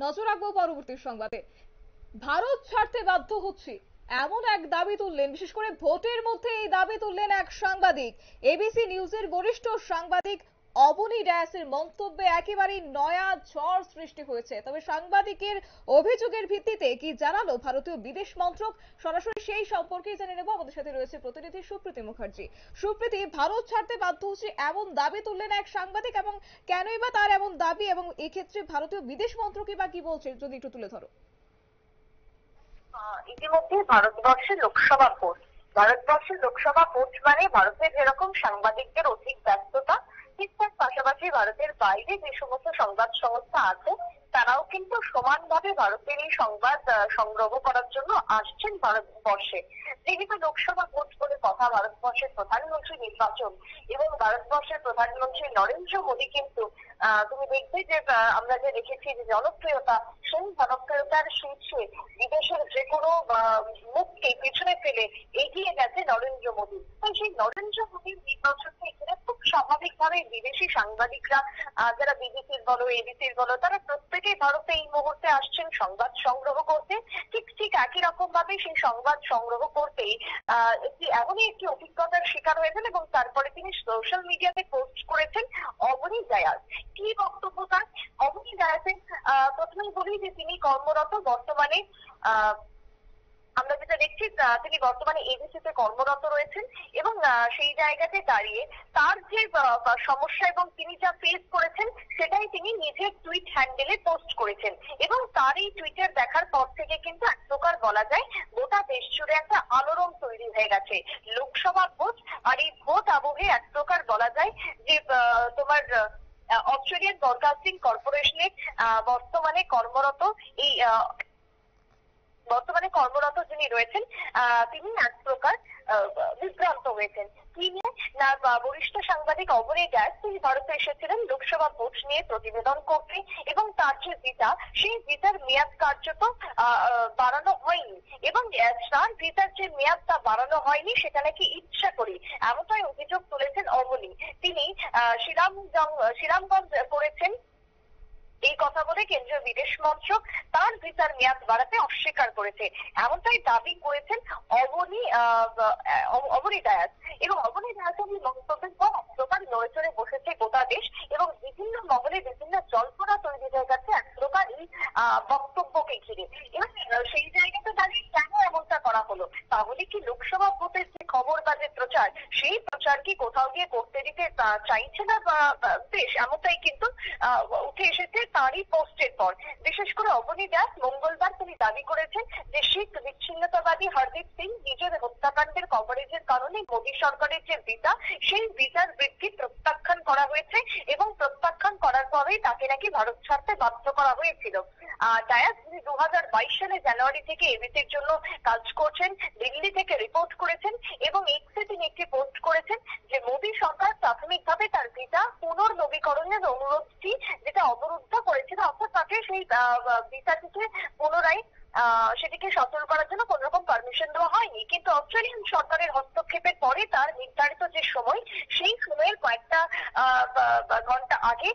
নজর রাখবো পরবর্তী সংবাদে। ভারত ছাড়তে বাধ্য হচ্ছে এমন এক দাবি তুললেন, বিশেষ করে ভোটের মধ্যে এই দাবি তুললেন এক সাংবাদিক। এবিসি নিউজের বরিষ্ঠ সাংবাদিক অবনী ড্যাসের মন্তব্যে একেবারেই নয়া ঝড় সৃষ্টি হয়েছে। তবে সাংবাদিকের অভিযোগের ভিত্তিতে কি জানালো ভারতীয় বিদেশ মন্ত্রক, সরাসরি সেই সম্পর্কেই জেনে নেব। আমাদের সাথে রয়েছে প্রতিনিধি সুপ্রীতি মুখার্জি। সুপ্রীতি, ভারত ছাড়তে বাধ্য হচ্ছে এমন দাবি তুললেন এক সাংবাদিক, এবং কেনই বা তার এমন দাবি, এবং এক্ষেত্রে ভারতীয় বিদেশ মন্ত্রকই বা কি বলছে, যদি একটু তুলে ধরো। ইতিমধ্যে ভারতবর্ষের লোকসভা ভোট মানে ভারতের যেরকম সাংবাদিকদের অধিক ব্যস্ততা, ঠিক তার পাশাপাশি ভারতের বাইরে যে সমস্ত সংবাদ সংস্থা আছে তারাও কিন্তু সমানভাবে ভারতের এই সংবাদ সংগ্রহ করার জন্য আসছেন ভারতবর্ষে। যেহেতু লোকসভা ভোট বলে কথা, ভারতবর্ষের প্রধানমন্ত্রী নির্বাচন এবং ভারতবর্ষের প্রধানমন্ত্রী নরেন্দ্র মোদী কিন্তু তুমি দেখবে যে আমরা যে দেখেছি যে জনপ্রিয়তা, সেই জনপ্রিয়তার শীর্ষে বিদেশের যে কোনো মুখকে পেছনে ফেলে এগিয়ে গেছে নরেন্দ্র মোদী। তাই সেই নরেন্দ্র মোদীর নির্বাচনকে এখানে খুব স্বাভাবিকভাবে বিদেশি সাংবাদিকরা, যারা বিবিসির বলো এবিসির বলো, তারা প্রত্যেকেই ভারতে এই মুহূর্তে আসছেন সংবাদ সংগ্রহ করতে। ঠিক একই রকম ভাবে সেই সংবাদ সংগ্রহ করতেই এমনই একটি অভিজ্ঞতার শিকার হয়েছেন এবং তারপরে তিনি সোশ্যাল মিডিয়াতে পোস্ট করেছেন অবনী ডায়াস। কি বক্তব্য তার? অবনী ডায়াসের প্রথমেই বলি যে তিনি কর্মরত বর্তমানে, আমরা যেটা দেখছি তিনি বর্তমানে এবিসিতে কর্মরত রয়েছেন এবং সেই জায়গাতে দাঁড়িয়ে তার যে সমস্যা এবং তিনি যা ফেস করেছেন সেটাই তিনি নিজের টুইট হ্যান্ডেলে পোস্ট করেছেন। এবং তার এই টুইটার দেখার পর থেকে কিন্তু এক প্রকার বলা যায় গোটা দেশ জুড়ে একটা আলোড়ন তৈরি হয়ে গেছে। লোকসভা ভোট, আর এই ভোট আবহে এক প্রকার বলা যায় যে তোমার অস্ট্রেলিয়ান ব্রডকাস্টিং কর্পোরেশনের বর্তমানে কর্মরত যিনি রয়েছেন তিনি এক প্রকার বিভ্রান্ত হয়েছেন। কি নিয়ে না, বরিষ্ঠ সাংবাদিক অবনী ড্যাস তিনি ভারতে এসেছিলেন লোকসভা ভোট নিয়ে প্রতিবেদন করতে এবং তার যে ভিসা, সেই ভিসার মেয়াদ কার্যত বাড়ানো হয়নি এবং তার ভিসার যে মেয়াদ তা বাড়ানো হয়নি সেটা নাকি ইচ্ছা করে, এমনটাই অভিযোগ তুলেছেন অবনী। তিনি শ্রীরামগঞ্জ করেছেন এই কথা বলে কেন্দ্রীয় বিদেশ মন্ত্রক তার ভিসার মেয়াদ বাড়াতে অস্বীকার করেছে, এমনটাই দাবি করেছেন অবনী ডায়াস। এবং অবনী ডায়াসের এই বক্তব্যের পর এক প্রকার নড়ে চড়ে বসেছে গোটা দেশ এবং বিভিন্ন মহলে বিভিন্ন জল্পনা তৈরি হয়ে গেছে এক প্রকার এই বক্তব্যকে ঘিরে। এবং সেই জায়গাতে দাঁড়িয়ে কেন এমনটা করা হলো? তাহলে কি লোকসভা ভোটের যে খবর বা যে প্রচার, সেই প্রচার কি কোথাও গিয়ে করতে দিতে চাইছে না দেশ? এমনটাই কিন্তু উঠে এসেছে তারই পোস্টের পর। বিশেষ করে অবনী দাস মঙ্গলবার তিনি দাবি করেছেন যে শিখ বিচ্ছিন্নতাবাদী হরদীপ সিং নিজের হত্যাকাণ্ডের কভারেজের কারণে মোদী সরকারের যে ভিসা, সেই ভিসার বৃদ্ধি প্রত্যাখ্যান করা হয়েছে এবং প্রত্যাখ্যান করার পরেই তাকে নাকি ভারত ছাড়তে বাধ্য করা হয়েছিল। ডায়াস যিনি 2022 সালে জানুয়ারি থেকে এবিসির জন্য কাজ করছেন, দিল্লি থেকে রিপোর্ট করেছেন এবং এক্সে তিনি একটি পোস্ট করেছেন যে মোদী সরকার প্রাথমিকভাবে তার ভিসা পুনর্নবীকরণের অনুরোধটি যেটা অবরুদ্ধ করেছিল, অর্থাৎ তাকে সেই ভিসাটিকে পুনরায় সেটিকে সচল করার জন্য কোন রকম পারমিশন দেওয়া হয়নি। কিন্তু অস্ট্রেলিয়ান সরকারের হস্তক্ষেপের পরে তার নির্ধারিত যে সময়, সেই সময়ের কয়েকটা ঘন্টা আগে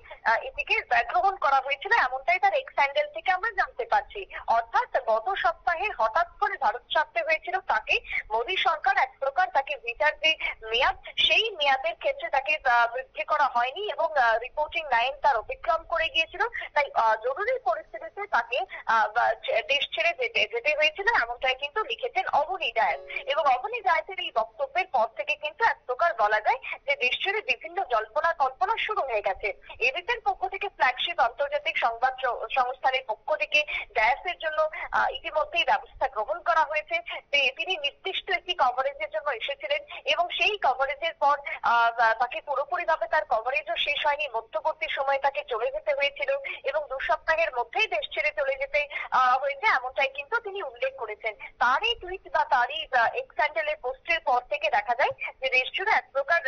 এটিকে গ্রহণ করা হয়েছিল, এমনটাই তার এক্স হ্যান্ডেল থেকে আমরা জানতে পারছি। অর্থাৎ গত সপ্তাহে হঠাৎ করে ভারত ছাড়তে হয়েছিল তাকে। মোদী সরকার এক প্রকার তাকে ভিসার যে মেয়াদ, সেই মেয়াদের ক্ষেত্রে তাকে বৃদ্ধি করা হয়নি এবং রিপোর্টিং লাইন তার অতিক্রম করে গিয়েছিল। তাই জরুরি পরিস্থিতিতে তাকে দেশ ছেড়ে যেতে হয়েছিল, এমনটাই কিন্তু লিখেছেন অবনী ডায়াস। এবং অবনী ডায়াসের এই বক্তব্যের পর থেকে কিন্তু এক প্রকার বলা যায় যে দেশ ছেড়ে বিভিন্ন জল্পনা কল্পনা শুরু হয়ে গেছে। এবিসির পক্ষ থেকে ফ্ল্যাগশিপ আন্তর্জাতিক সংবাদ সংস্থানের পক্ষ থেকে ডায়াসের জন্য ইতিমধ্যেই ব্যবস্থা গ্রহণ করা হয়েছে। তিনি নির্দিষ্ট একটি কভারেজের জন্য এসেছিলেন এবং সেই কভারেজের পর তাকে পুরোপুরিভাবে তার কভারেজও শেষ হয়নি, মধ্যবর্তী সময়ে তাকে চলে যেতে হয়েছিল এবং 2 সপ্তাহের মধ্যেই দেশ ছেড়ে চলে যেতে হয়েছে, এমনটাই কিন্তু তিনি উল্লেখ করেছেন। তার এই টুইট বা তারই এক্স হ্যান্ডেলের পোস্টের পর থেকে দেখা যায় যে দেশ জুড়ে এক প্রকার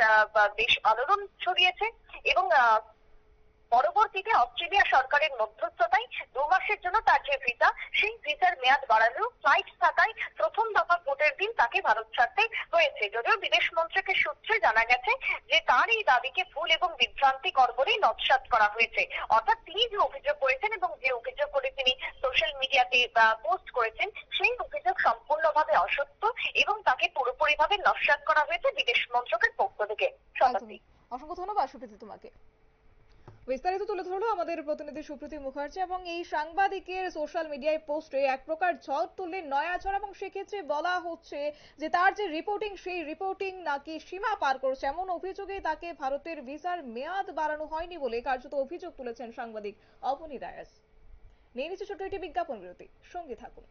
বেশ আলোড়ন ছড়িয়েছে এবং পরবর্তীতে অস্ট্রেলিয়া সরকারের মধ্যস্থতায় 2 মাসের জন্য তার যে ভিসা, সেই ভিসার মেয়াদ বাড়ালেও ফ্লাইট থাকায় প্রথম দফা ভোটের দিন তাকে ভারত ছাড়তে হয়েছে। যদিও বিদেশ মন্ত্রকের সূত্রে জানা গেছে যে তার এই দাবিকে ভুল এবং বিভ্রান্তিকর বলেই নস্যাৎ করা হয়েছে। অর্থাৎ তিনি যে অভিযোগ করেছেন এবং যে অভিযোগ করে তিনি পোস্ট করেছেন সেই অভিযোগ সম্পূর্ণভাবে অসত্য এবং তাকে পুরোপুরিভাবে নস্যাৎ করা হয়েছে বিদেশ মন্ত্রকের পক্ষ থেকে। একদমই। অসংখ্য ধন্যবাদ সুপ্রীতি তোমাকে। বিস্তারিত তুলে ধরলো আমাদের প্রতিনিধি সুপ্রীতি মুখার্জি। এবং এই সাংবাদিকের সোশ্যাল মিডিয়ায় পোস্টে এক প্রকার ঝড় তুললেন নয়াছড়া, এবং সেক্ষেত্রে বলা হচ্ছে যে তার যে রিপোর্টিং, সেই রিপোর্টিং নাকি সীমা পার করছে, এমন অভিযোগে তাকে ভারতের ভিসার মেয়াদ বাড়ানো হয়নি বলে কার্যত অভিযোগ তুলেছেন সাংবাদিক অবনী ডায়াস। নিয়ে নিচ্ছে ছোট্ট একটি বিজ্ঞাপন বিরতি, সঙ্গে থাকুন।